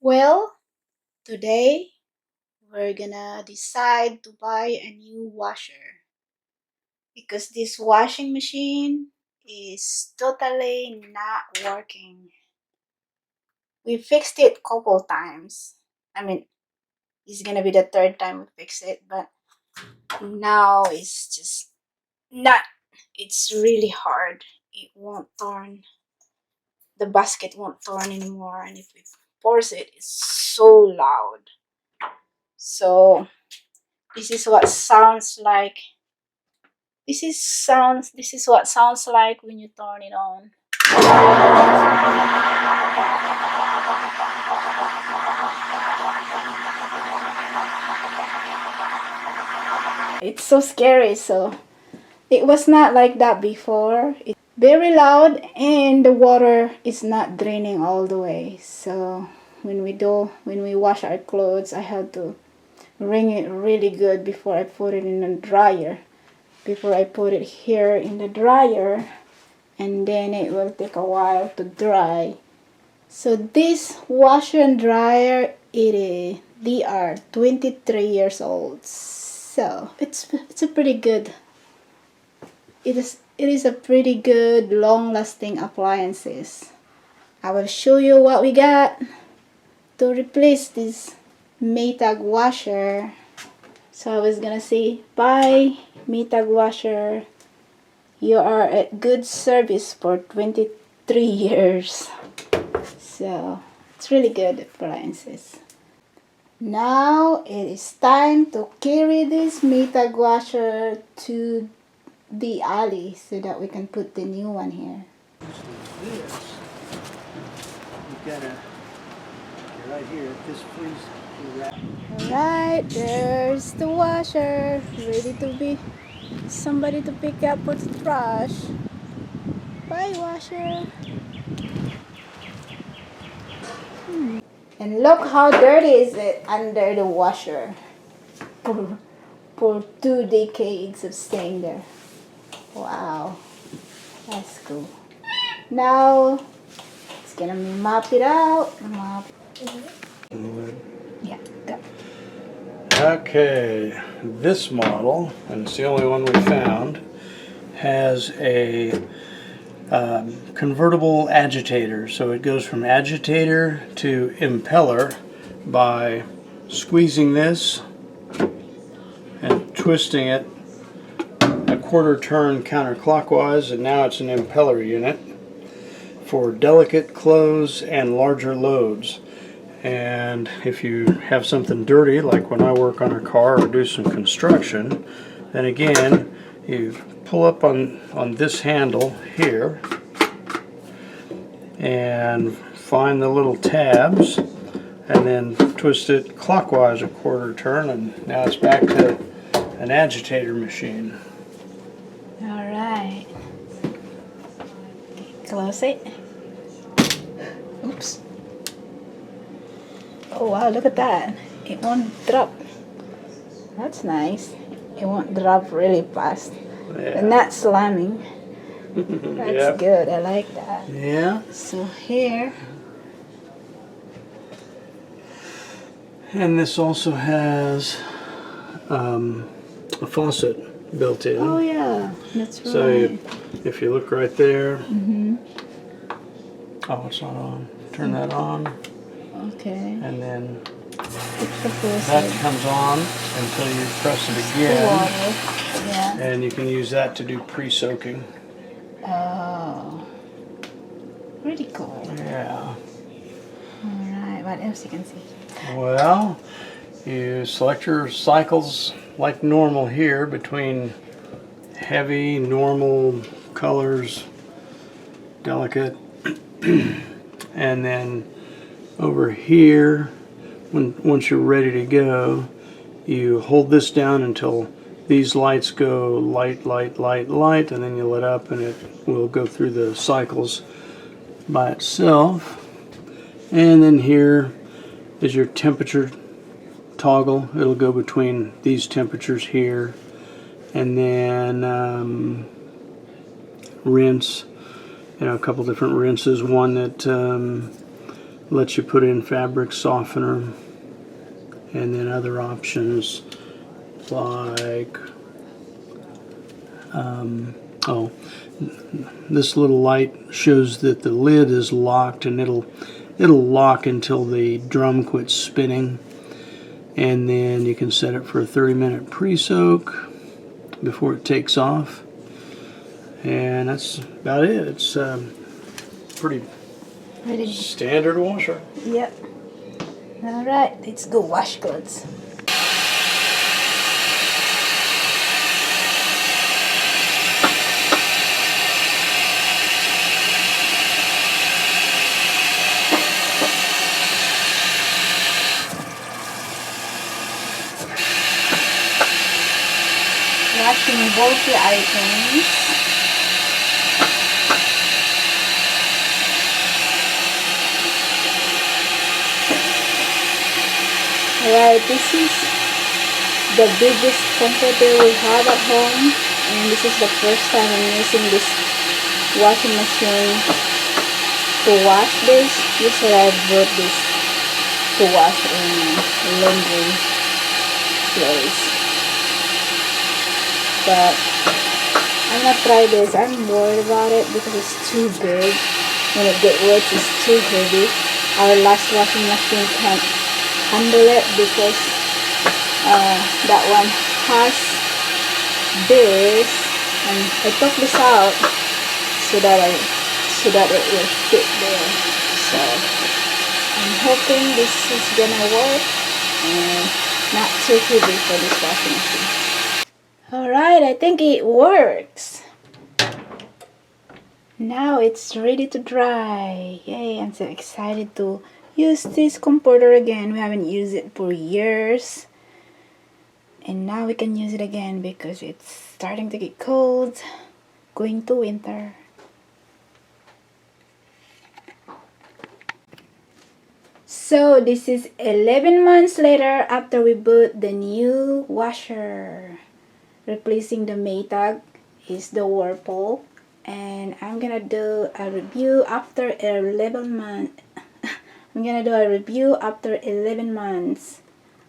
Well, today we're gonna decide to buy a new washer because this washing machine is totally not working. We fixed it a couple times. I mean, it's gonna be the third time we fix it, but now it's just not. It's really hard. It won't turn. The basket won't turn anymore, and if we force it, it's so loud. So this is what sounds like. This is what sounds like when you turn it on. It's so scary. So it was not like that before. It's very loud and the water is not draining all the way. So when we wash our clothes, I have to wring it really good before I put it in the dryer. Before I put it here in the dryer, and then it will take a while to dry. So this washer and dryer, they are 23 years old. So it's a pretty good. It is a pretty good long-lasting appliances. I will show you what we got to replace this Maytag washer. So I was gonna say, bye Maytag washer. You are at good service for 23 years. So it's really good appliances. Now it is time to carry this Maytag washer to the alley so that we can put the new one here. This, you've got to, right here, this please. Alright, there's the washer, ready to be somebody to pick up for the trash. Bye, washer. And look how dirty is it under the washer for 2 decades of staying there. Wow, that's cool. Now it's gonna mop it out. Yeah, go. Okay, this model, and it's the only one we found, has a convertible agitator. So it goes from agitator to impeller by squeezing this and twisting it a quarter turn counterclockwise, and now it's an impeller unit for delicate clothes and larger loads. And if you have something dirty, like when I work on a car or do some construction, then again you pull up on this handle here and find the little tabs and then twist it clockwise a quarter turn, and now it's back to an agitator machine. Alright. Close it. Oops. Oh wow, look at that. It won't drop. That's nice. It won't drop really fast. Yeah. And not slamming. That's Yep. good. I like that. Yeah. So here. And this also has a faucet built in. Oh yeah, that's right. So if you look right there, oh, it's not on. Turn that on, Okay. and then It's the first that comes on until you press it again, water. Yeah. and you can use that to do pre-soaking. Oh. Pretty cool. Yeah. Alright, what else you can see? Well, you select your cycles like normal here between heavy, normal colors, delicate, and then over here, once you're ready to go, you hold this down until these lights go light, light, light, light, and then you let up and it will go through the cycles by itself. And then here is your temperature toggle. It'll go between these temperatures here, and then rinse. A couple different rinses. One that lets you put in fabric softener, and then other options like oh, this little light shows that the lid is locked, and it'll lock until the drum quits spinning. And then you can set it for a 30-minute pre-soak before it takes off. And that's about it. It's pretty standard washer. Yep. Alright, let's go wash clothes. Washing bulky items. Alright, this is the biggest comforter we have at home, and this is the first time I'm using this washing machine to wash this. Usually I bought this to wash in laundry clothes. But I'm gonna try this. I'm worried about it because it's too big. When it gets wet, it's too heavy. Our last washing machine can't handle it because that one has this, and I took this out so that it will fit there. So I'm hoping this is gonna work and not too heavy for this washing machine. Alright, I think it works. Now it's ready to dry. Yay, I'm so excited to use this comforter again. We haven't used it for years. And now we can use it again because it's starting to get cold, going to winter. So this is 11 months later after we bought the new washer. Replacing the Maytag is the Whirlpool, and I'm gonna do a review after 11 months. I'm gonna do a review after 11 months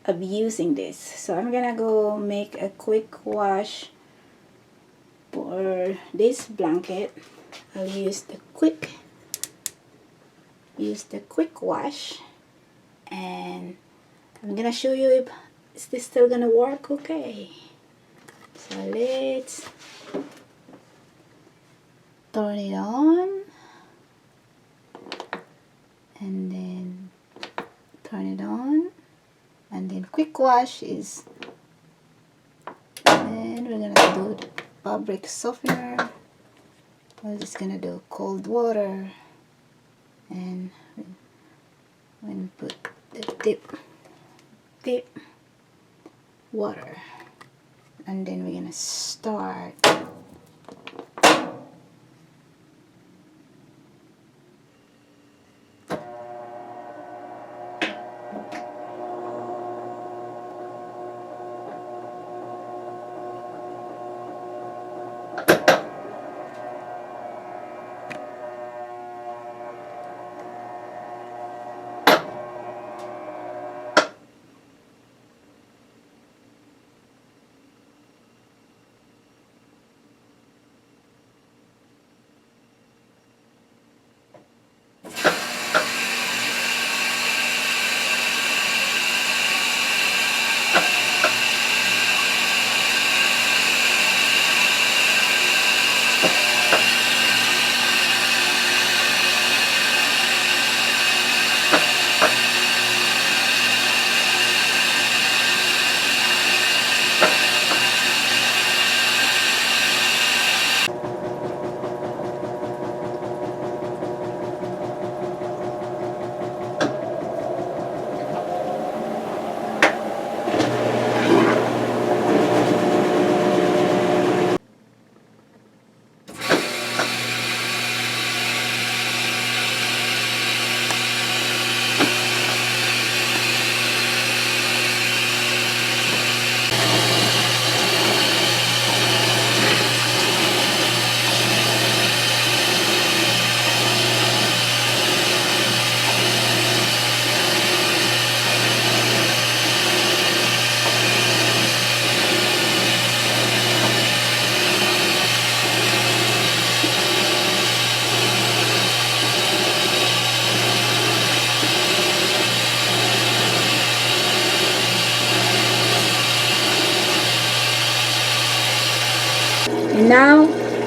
of using this. So I'm gonna go make a quick wash for this blanket. I'll use the quick wash, and I'm gonna show you if is this still gonna work okay. So let's turn it on and then turn it on, and then quick wash is, and we're gonna do the fabric softener. We're just gonna do cold water, and when put the dip water, and then we're gonna start.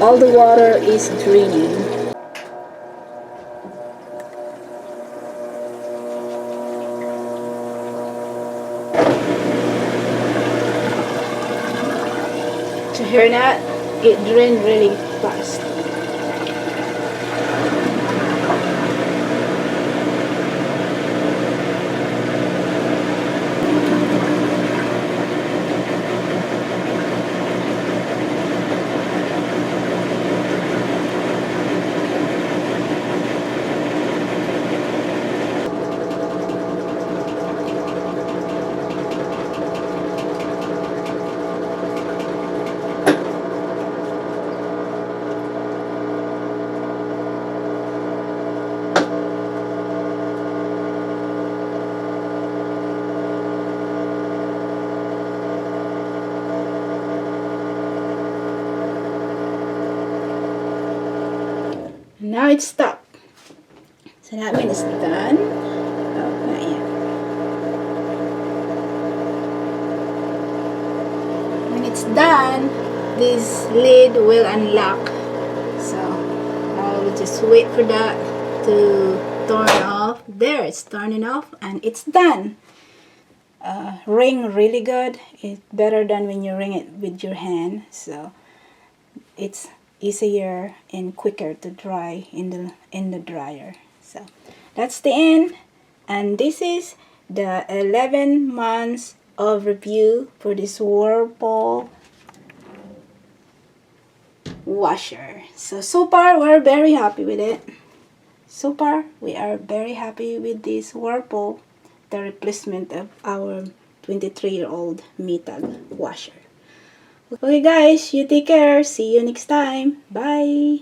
all the water is draining. To hear that, it drained really fast. Now it's stopped. So that means it's done. Oh, not yet. When it's done, this lid will unlock. So I'll just wait for that to turn off. There, it's turning off and it's done. Ring really good. It's better than when you ring it with your hand. So it's easier and quicker to dry in the dryer. So that's the end, and this is the 11 months of review for this Whirlpool washer. So far we're very happy with it. So far we are very happy with this Whirlpool, the replacement of our 23-year-old Maytag washer. Okay guys, you take care. See you next time. Bye.